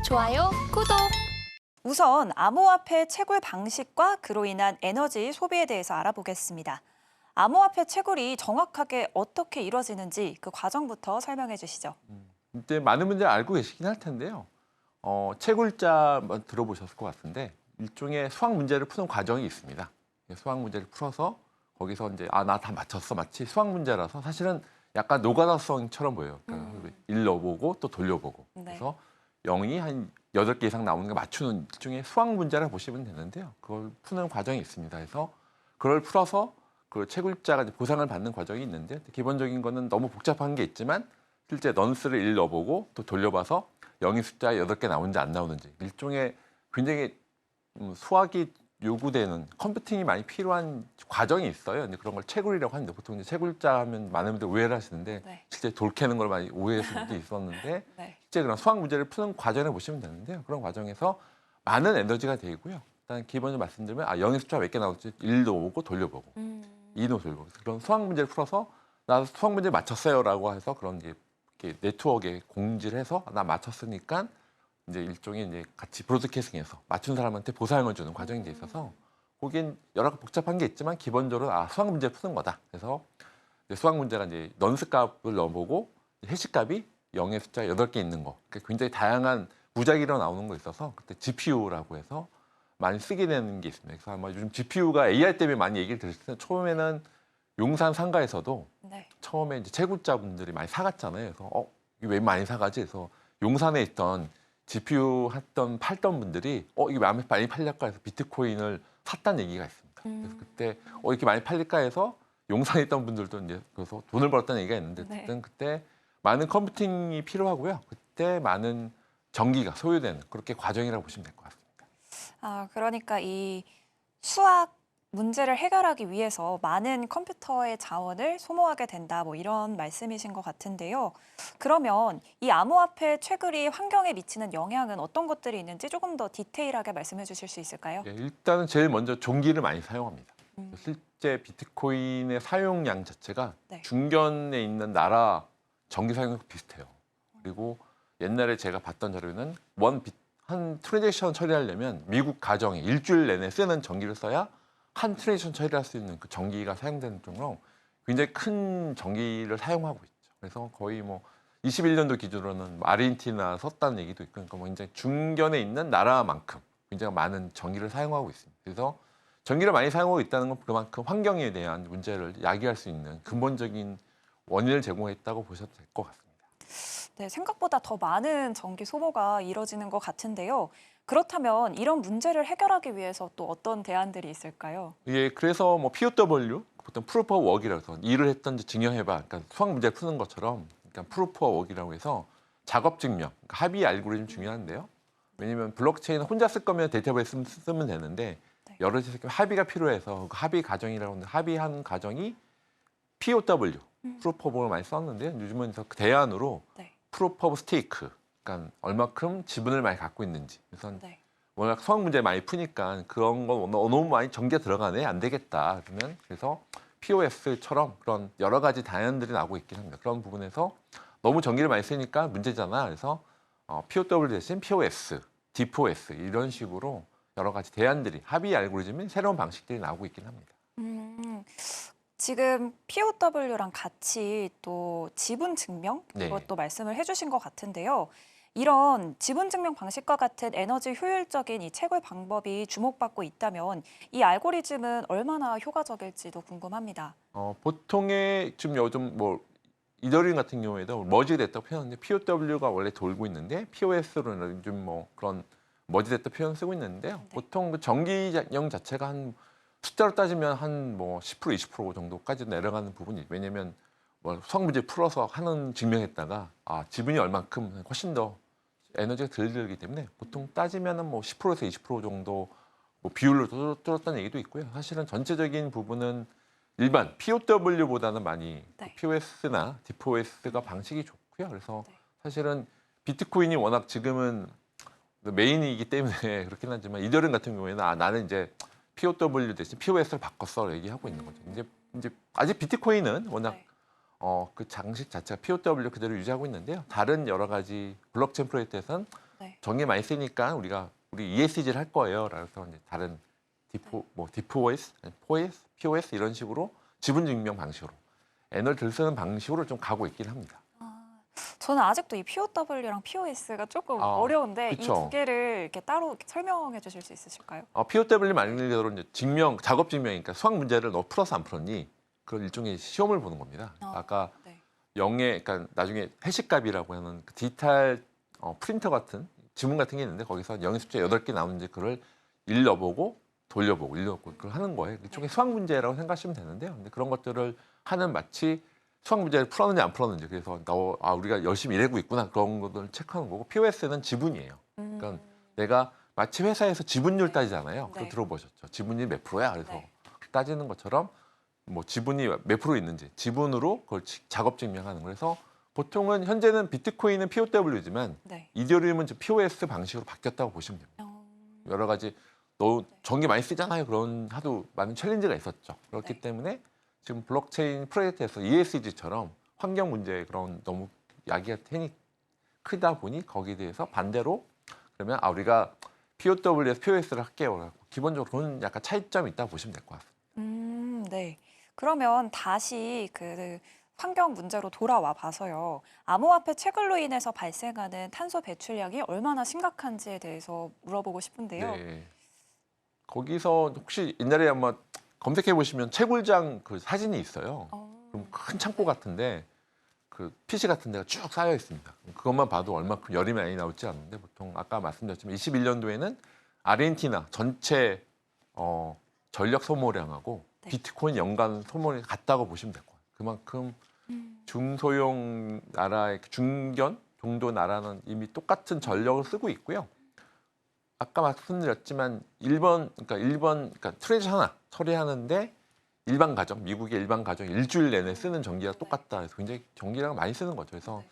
좋아요, 구독! 우선 암호화폐 채굴 방식과 그로 인한 에너지 소비에 대해서 알아보겠습니다. 암호화폐 채굴이 정확하게 어떻게 이루어지는지 그 과정부터 설명해 주시죠. 이제 많은 분들이 알고 계시긴 할 텐데요. 채굴자 한번 들어보셨을 것 같은데 일종의 수학 문제를 푸는 과정이 있습니다. 수학 문제를 풀어서 거기서 이제 나 다 맞췄어. 마치 수학 문제라서 사실은 약간 노가다성처럼 보여요. 그러니까 일러보고 또 돌려보고. 네. 그래서 0이 한 8개 이상 나오는 거 맞추는 일종의 수학 문제라 보시면 되는데요. 그걸 푸는 과정이 있습니다. 그래서 그걸 풀어서 그 채굴자가 이제 보상을 받는 과정이 있는데 기본적인 거는 너무 복잡한 게 있지만 실제 넌스를 1 넣어보고 또 돌려봐서 0의 숫자 8개 나오는지 안 나오는지 일종의 굉장히 수학이 요구되는 컴퓨팅이 많이 필요한 과정이 있어요. 근데 그런 걸 채굴이라고 하는데 보통 이제 채굴자 하면 많은 분들 오해를 하시는데 네. 실제 돌 캐는 걸 많이 오해하시는 분도 있었는데 네. 실제 그런 수학 문제를 푸는 과정을 보시면 되는데요. 그런 과정에서 많은 에너지가 되고요. 일단 기본적으로 말씀드리면 0의 숫자 몇 개 나올지 1도 오고 돌려보고 2도 돌려보고 그런 수학 문제를 풀어서 나 수학 문제 맞췄어요라고 해서 그런 이렇게 네트워크에 공지를 해서 나 맞췄으니까 이제 일종의 이제 같이 브로드캐스팅해서 맞춘 사람한테 보상을 주는 과정이 돼 있어서 거긴 여러 가지 복잡한 게 있지만 기본적으로 수학 문제 푸는 거다. 그래서 이제 수학 문제가 이제 넌스 값을 넣어보고 해시 값이 0의 숫자 8개 있는 거. 그러니까 굉장히 다양한 무작위로 나오는 거 있어서 그때 GPU라고 해서 많이 쓰게 되는 게 있습니다. 그래서 아마 요즘 GPU가 AI 때문에 많이 얘기를 들으실 텐데 처음에는 용산 상가에서도 네. 처음에 이제 채굴자분들이 많이 사갔잖아요. 그래서 이게 왜 많이 사가지? 그래서 용산에 있던 GPU 팔던 분들이 이게 왜 많이 팔릴까 해서 비트코인을 샀다는 얘기가 있습니다. 그래서 그때 이렇게 많이 팔릴까 해서 용산에 있던 분들도 이제 그래서 돈을 벌었다는 얘기가 있는데 네. 어쨌든 그때 많은 컴퓨팅이 필요하고요. 그때 많은 전기가 소요되는 그렇게 과정이라고 보시면 될 것 같습니다. 그러니까 이 수학 문제를 해결하기 위해서 많은 컴퓨터의 자원을 소모하게 된다, 뭐 이런 말씀이신 것 같은데요. 그러면 이 암호화폐 채굴이 환경에 미치는 영향은 어떤 것들이 있는지 조금 더 디테일하게 말씀해 주실 수 있을까요? 예, 일단은 제일 먼저 전기를 많이 사용합니다. 실제 비트코인의 사용량 자체가 네. 중견에 있는 나라 전기 사용량 비슷해요. 그리고 옛날에 제가 봤던 자료는 한 트랜잭션 처리하려면 미국 가정이 일주일 내내 쓰는 전기를 써야 한 트랜잭션 처리할 수 있는 그 전기가 사용되는 정도로 굉장히 큰 전기를 사용하고 있죠. 그래서 거의 뭐 21년도 기준으로는 아르헨티나 썼다는 얘기도 있고 그러니까 뭐 굉장히 중견에 있는 나라만큼 굉장히 많은 전기를 사용하고 있습니다. 그래서 전기를 많이 사용하고 있다는 건 그만큼 환경에 대한 문제를 야기할 수 있는 근본적인 원인을 제공했다고 보셔도 될 것 같습니다. 네, 생각보다 더 많은 전기 소모가 이뤄지는 것 같은데요. 그렇다면 이런 문제를 해결하기 위해서 또 어떤 대안들이 있을까요? 이게 그래서 뭐 POW, 보통 Proof of Work이라고 해서 일을 했던지 증명해봐. 그러니까 수학 문제 푸는 것처럼 그러니까 Proof of Work이라고 해서 작업 증명, 그러니까 합의 알고리즘 중요한데요. 왜냐하면 블록체인 혼자 쓸 거면 데이터베이스 쓰면 되는데 네. 여러 합의가 필요해서 그 합의 과정이라고 하는데 합의한 과정이 POW, Proof of Work을 많이 썼는데 요즘은 그 대안으로 네. Proof of Stake, 그러니까 얼마큼 지분을 많이 갖고 있는지. 그래서 네. 워낙 수학 문제 많이 푸니까 그런 거 너무 많이 전기가 들어가네 안 되겠다 그러면 그래서 POS처럼 그런 여러 가지 단연들이 나오고 있긴 합니다. 그런 부분에서 너무 전기를 많이 쓰니까 문제잖아. 그래서 POW 대신 POS, DPoS 이런 식으로 여러 가지 대안들이 합의 알고리즘인 새로운 방식들이 나오고 있긴 합니다. 지금 POW랑 같이 또 지분 증명 네. 이것도 말씀을 해주신 것 같은데요. 이런 지분 증명 방식과 같은 에너지 효율적인 이 채굴 방법이 주목받고 있다면 이 알고리즘은 얼마나 효과적일지도 궁금합니다. 보통의 지금 요즘 뭐 이더리움 같은 경우에도 머지됐다고 표현하는데 POW가 원래 돌고 있는데 POS로는 요즘 뭐 그런 머지됐다 표현 쓰고 있는데요. 네. 보통 그 전기형 자체가 한 숫자로 따지면 한 뭐 10% 20% 정도까지 내려가는 부분이 왜냐면 뭐 수학 문제 풀어서 하는 증명했다가 지분이 얼만큼 훨씬 더 에너지가 덜 들기 때문에 보통 따지면은 뭐 10%에서 20% 정도 뭐 비율로 뚫었다는 얘기도 있고요. 사실은 전체적인 부분은 일반 POW보다는 많이 네. POS나 DPoS가 방식이 좋고요. 그래서 네. 사실은 비트코인이 워낙 지금은 메인이기 때문에 그렇긴 하지만 이더리움 같은 경우에는 나는 이제 POW 대신 POS를 바꿨어 얘기하고 있는 거죠. 이제 아직 비트코인은 워낙 네. 그 장식 자체가 POW 그대로 유지하고 있는데요. 다른 여러 가지 블록체인 프로젝트에서는 네. 전기 많이 쓰니까 우리 ESG를 할 거예요. 그래서 이제 다른 디포에스, 포에스, POS 이런 식으로 지분 증명 방식으로 에너지를 쓰는 방식으로 좀 가고 있긴 합니다. 저는 아직도 이 POW랑 POS가 조금 아, 어려운데 이 그쵸. 두 개를 이렇게 따로 이렇게 설명해 주실 수 있으실까요? POW 말 그대로 이제 작업 증명이니까 수학 문제를 너 풀었어 안 풀었니? 그런 일종의 시험을 보는 겁니다. 아까 네. 그러니까 나중에 해시값이라고 하는 그 디지털 프린터 같은 지문 같은 게 있는데 거기서 영의 숫자 8개 나오는지 그걸 일러보고 돌려보고 그걸 하는 거예요. 일종의 수학 문제라고 생각하시면 되는데요. 근데 그런 것들을 하는 마치 수학 문제를 풀었는지 안 풀었는지 그래서 우리가 열심히 일하고 있구나 그런 것들을 체크하는 거고 POS는 지분이에요. 그러니까 내가 마치 회사에서 지분율 따지잖아요. 그거 네. 들어보셨죠? 지분율 몇 프로야? 그래서 네. 따지는 것처럼 뭐 지분이 몇 프로 있는지 지분으로 그걸 작업 증명하는 거예요. 그래서 보통은 현재는 비트코인은 POW지만 네. 이더리움은 지금 POS 방식으로 바뀌었다고 보시면 됩니다. 여러 가지 너 전기 많이 쓰잖아요. 그런 하도 많은 챌린지가 있었죠. 그렇기 네. 때문에 지금 블록체인 프로젝트에서 ESG처럼 환경 문제에 그런 너무 야기가 크다 보니 거기에 대해서 반대로 그러면 우리가 POW에서 POS를 할게요. 기본적으로 그런 약간 차이점이 있다고 보시면 될 것 같습니다. 네. 그러면 다시 그 환경 문제로 돌아와 봐서요. 암호화폐 채굴로 인해서 발생하는 탄소 배출량이 얼마나 심각한지에 대해서 물어보고 싶은데요. 네. 거기서 혹시 옛날에 아마 검색해 보시면 채굴장 그 사진이 있어요. 그럼 큰 창고 같은데 그 PC 같은 데가 쭉 쌓여 있습니다. 그것만 봐도 얼마큼 열이 많이 나올지 아는데 보통 아까 말씀드렸지만 21년도에는 아르헨티나 전체 전력 소모량하고 네. 비트코인 연간 소모량이 같다고 보시면 될 거예요. 그만큼 중소형 나라의 중견 정도 나라는 이미 똑같은 전력을 쓰고 있고요. 아까 말씀드렸지만 그러니까 트랜지션 하나 처리하는데 일반 가정, 미국의 일반 가정 일주일 내내 쓰는 전기가 똑같다. 그래서 굉장히 전기량을 많이 쓰는 거죠. 그래서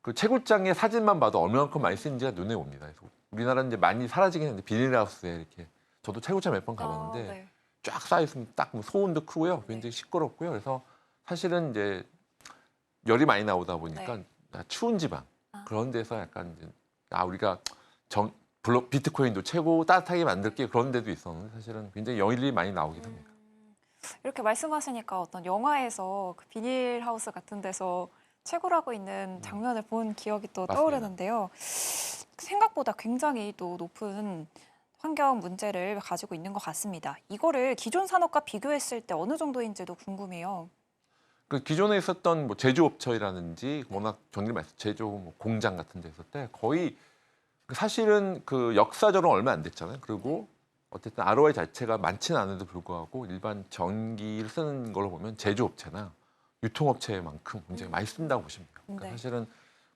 그 채굴장의 사진만 봐도 얼마만큼 많이 쓰는지가 눈에 옵니다. 그래서 우리나라는 이제 많이 사라지긴 했는데 비닐하우스에 이렇게 저도 채굴장 몇 번 가봤는데 네. 쫙 쌓여 있으면 딱 소음도 크고요. 굉장히 시끄럽고요. 그래서 사실은 이제 열이 많이 나오다 보니까 추운 지방 그런 데서 약간 이제 우리가 비트코인도 최고 따뜻하게 만들게 그런 데도 있었는데 사실은 굉장히 열이 많이 나오긴 합니다. 이렇게 말씀하시니까 어떤 영화에서 그 비닐하우스 같은 데서 채굴하고 있는 장면을 본 기억이 또 맞습니다. 떠오르는데요. 생각보다 굉장히 또 높은 환경 문제를 가지고 있는 것 같습니다. 이거를 기존 산업과 비교했을 때 어느 정도인지도 궁금해요. 그 기존에 있었던 뭐 제조업체라든지 워낙 제조 공장 같은 데 있을 때 거의 사실은 그 역사적으로 얼마 안 됐잖아요. 그리고 어쨌든 ROI 자체가 많지는 않은데도 불구하고 일반 전기를 쓰는 걸로 보면 제조업체나 유통업체만큼 굉장히 많이 쓴다고 보시면 돼요. 그러니까 네. 사실은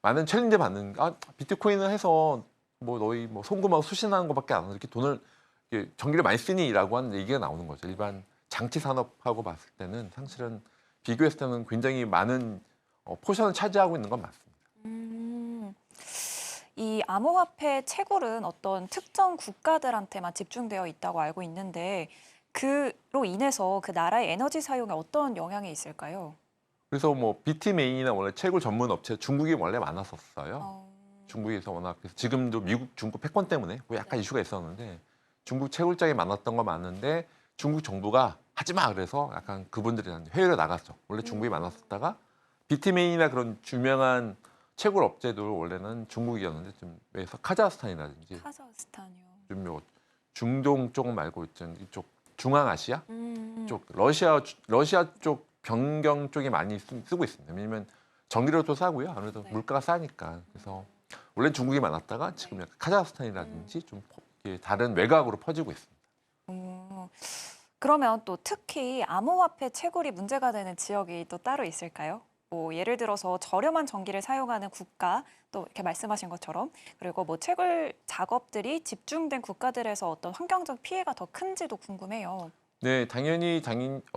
많은 챌린지 받는 비트코인을 해서 뭐 너희 뭐 송금하고 수신하는 것밖에 안 하고 이렇게 돈을 전기를 많이 쓰니라고 하는 얘기가 나오는 거죠. 일반 장치 산업하고 봤을 때는 사실은 비교했을 때는 굉장히 많은 포션을 차지하고 있는 건 맞습니다. 이 암호화폐 채굴은 어떤 특정 국가들한테만 집중되어 있다고 알고 있는데 그로 인해서 그 나라의 에너지 사용에 어떤 영향이 있을까요? 그래서 뭐 비트메인이나 원래 채굴 전문 업체 중국이 원래 많았었어요. 중국에서 워낙 그래서 지금도 미국 중국 패권 때문에 뭐 약간 이슈가 있었는데 중국 채굴장이 많았던 거 맞는데 중국 정부가 하지 마 그래서 약간 그분들이 해외로 나갔죠. 원래 중국이 많았었다가 비트메인이나 그런 유명한 채굴 업체들 원래는 중국이었는데 좀 그래서 카자흐스탄이라든지 카자흐스탄이요. 좀 중동 쪽 말고 이쪽 중앙아시아 쪽 러시아 쪽 변경 쪽이 많이 쓰고 있습니다. 왜냐면 전기료도 싸고요. 아무래도 물가가 싸니까. 그래서 원래 중국이 많았다가 지금 약간 카자흐스탄이라든지 좀 다른 외곽으로 퍼지고 있습니다. 그러면 또 특히 암호화폐 채굴이 문제가 되는 지역이 또 따로 있을까요? 뭐 예를 들어서 저렴한 전기를 사용하는 국가, 또 이렇게 말씀하신 것처럼 그리고 뭐 채굴 작업들이 집중된 국가들에서 어떤 환경적 피해가 더 큰지도 궁금해요. 네, 당연히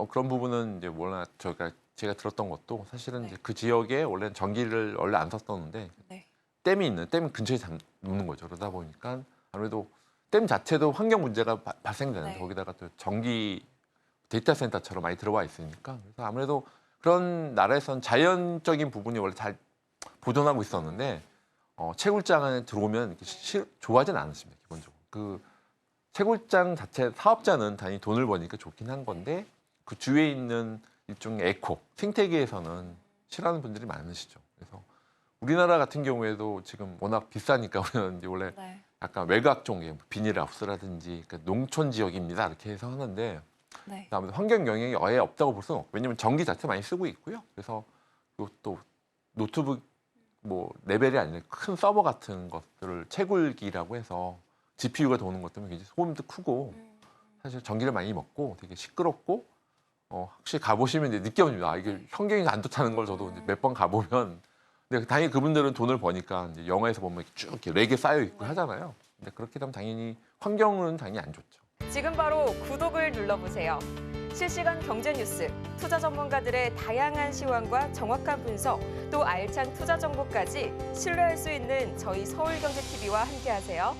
그런 부분은 이제 워낙 제가 들었던 것도 사실은 이제 그 지역에 원래 전기를 원래 안 썼었는데 댐 근처에 놓는 거죠. 그러다 보니까 아무래도 댐 자체도 환경 문제가 발생되는데 거기다가 또 전기 데이터 센터처럼 많이 들어와 있으니까 그래서 아무래도 그런 나라에선 자연적인 부분이 원래 잘 보존하고 있었는데 채굴장 안에 들어오면 이렇게 좋아하지는 않습니다. 기본적으로. 그 채굴장 자체 사업자는 당연히 돈을 버니까 좋긴 한 건데 그 주위에 있는 일종의 에코, 생태계에서는 싫어하는 분들이 많으시죠. 그래서 우리나라 같은 경우에도 지금 워낙 비싸니까 우리는 이제 원래 네. 약간 외곽 쪽에 비닐하우스라든지 그러니까 농촌 지역입니다 이렇게 해서 하는데 네. 아무래도 환경 영향이 아예 없다고 볼 수는 없고 왜냐면 전기 자체 많이 쓰고 있고요. 그래서 또 노트북 뭐 레벨이 아니라 큰 서버 같은 것들을 채굴기라고 해서 GPU가 도는 것 때문에 굉장히 소음도 크고 사실 전기를 많이 먹고 되게 시끄럽고 확실히 가보시면 이제 느껴집니다. 아, 이게 환경이 안 좋다는 걸 저도 몇 번 가보면 근데 당연히 그분들은 돈을 버니까 이제 영화에서 보면 이렇게 쭉 이렇게 렉에 쌓여 있고 하잖아요. 근데 그렇게 되면 당연히 환경은 당연히 안 좋죠. 지금 바로 구독을 눌러보세요. 실시간 경제 뉴스, 투자 전문가들의 다양한 시황과 정확한 분석, 또 알찬 투자 정보까지 신뢰할 수 있는 저희 서울경제TV와 함께하세요.